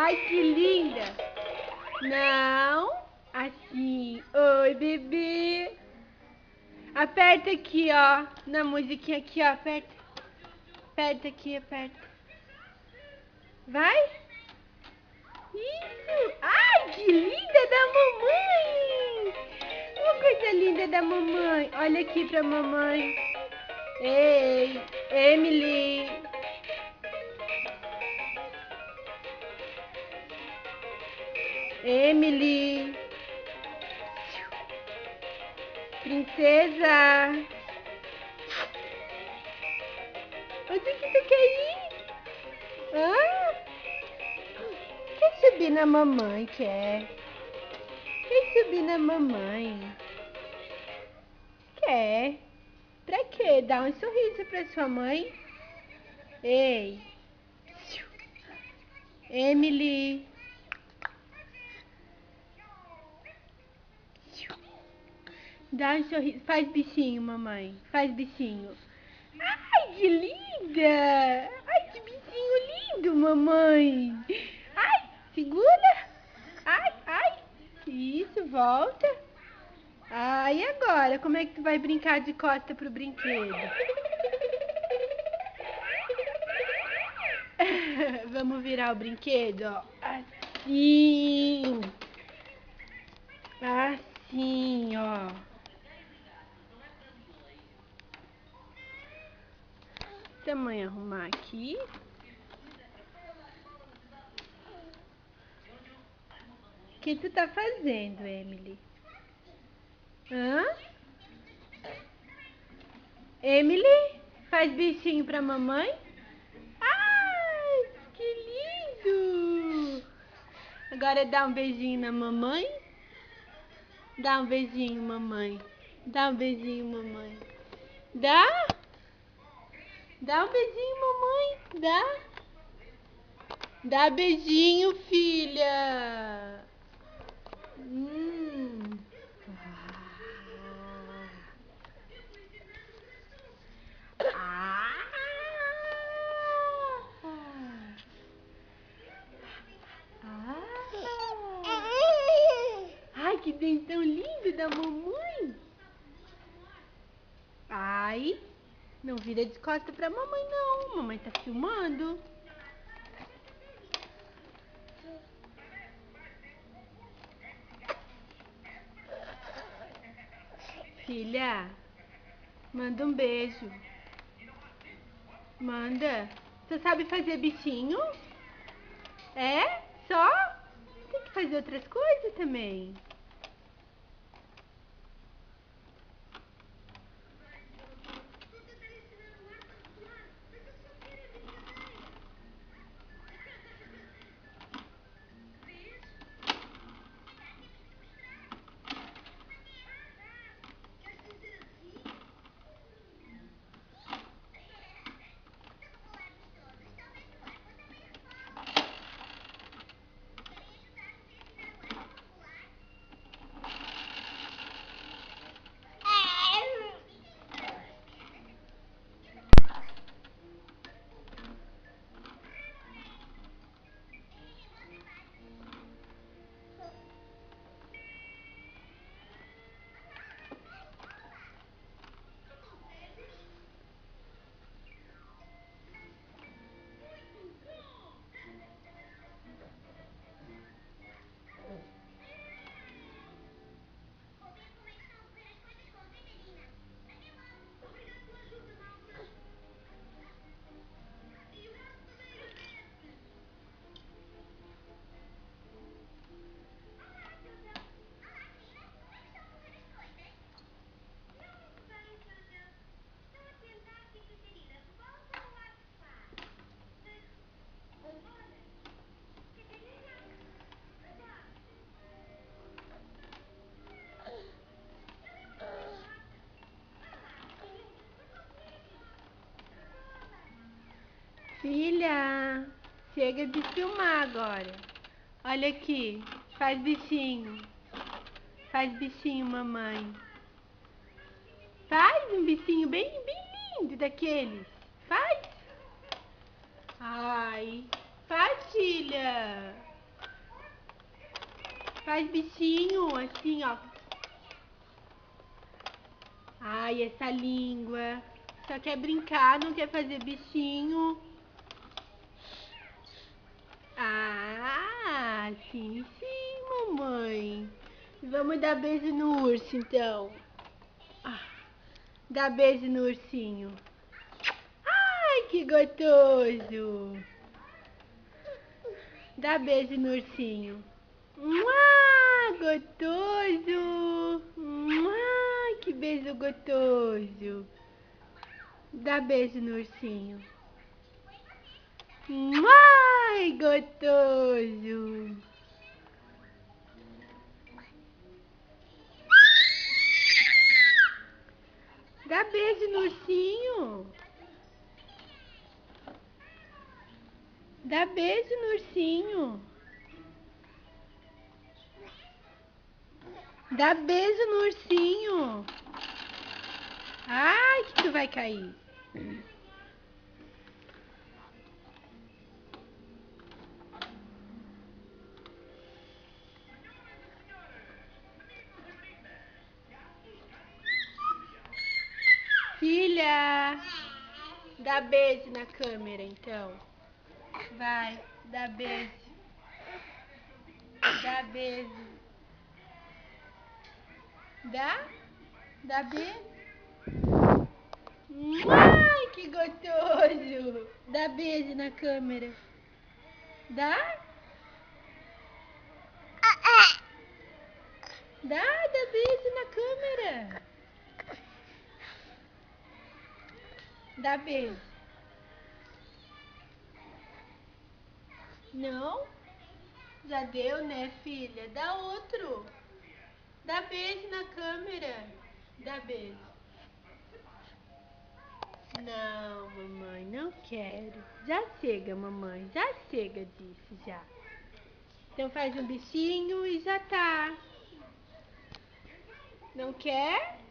Ai, que linda. Não. Assim. Oi, bebê. Aperta aqui, ó. Na musiquinha aqui, ó. Aperta. Aperta aqui, aperta. Vai. Isso. Ai, que linda da mamãe. Uma coisa linda da mamãe. Olha aqui pra mamãe. Ei, Emily. Emily. Princesa. Onde que tu quer ir? Hã? Quer subir na mamãe, quer? Quer subir na mamãe? Quer? Pra quê? Dá um sorriso pra sua mãe. Ei. Emily. Dá um sorriso. Faz bichinho, mamãe. Faz bichinho. Ai, que linda! Ai, que bichinho lindo, mamãe. Ai, segura. Ai, ai. Isso, volta. Ah, e agora? Como é que tu vai brincar de costa pro brinquedo? Vamos virar o brinquedo, ó. Assim. Assim, ó. Tamanho arrumar aqui. O que tu tá fazendo, Emily? Hã? Emily? Faz bichinho pra mamãe? Ai, que lindo! Agora dá um beijinho na mamãe. Dá um beijinho, mamãe. Dá um beijinho, mamãe. Dá? Dá um beijinho, mamãe. Dá? Dá beijinho, filha. Hum. Ah. Ah. Ai, que dentão lindo da mamãe. Ai, não vira de costa pra mamãe, não. Mamãe tá filmando. Filha, manda um beijo. Manda. Você sabe fazer bichinho? É? Só? Tem que fazer outras coisas também. Filha, chega de filmar agora. Olha aqui, faz bichinho. Faz bichinho, mamãe. Faz um bichinho bem, bem lindo daqueles. Faz. Ai, faz, filha. Faz bichinho, assim, ó. Ai, essa língua. Só quer brincar, não quer fazer bichinho. Ah, sim, sim, mamãe. Vamos dar beijo no urso, então. Ah, dá beijo no ursinho. Ai, que gostoso. Dá beijo no ursinho. Gostoso. Que beijo gostoso. Dá beijo no ursinho. Ai, gostoso. Dá beijo no ursinho. Dá beijo no ursinho. Dá beijo no ursinho. Ai, que tu vai cair. Filha, dá beijo na câmera, então. Vai, dá beijo. Dá beijo. Dá? Dá beijo? Ai, que gostoso. Dá beijo na câmera. Dá? Dá beijo na câmera. Dá beijo. Não? Já deu, né, filha? Dá outro. Dá beijo na câmera. Dá beijo. Não, mamãe, não quero. Já chega, mamãe. Já chega disso, já. Então faz um bichinho e já tá. Não quer?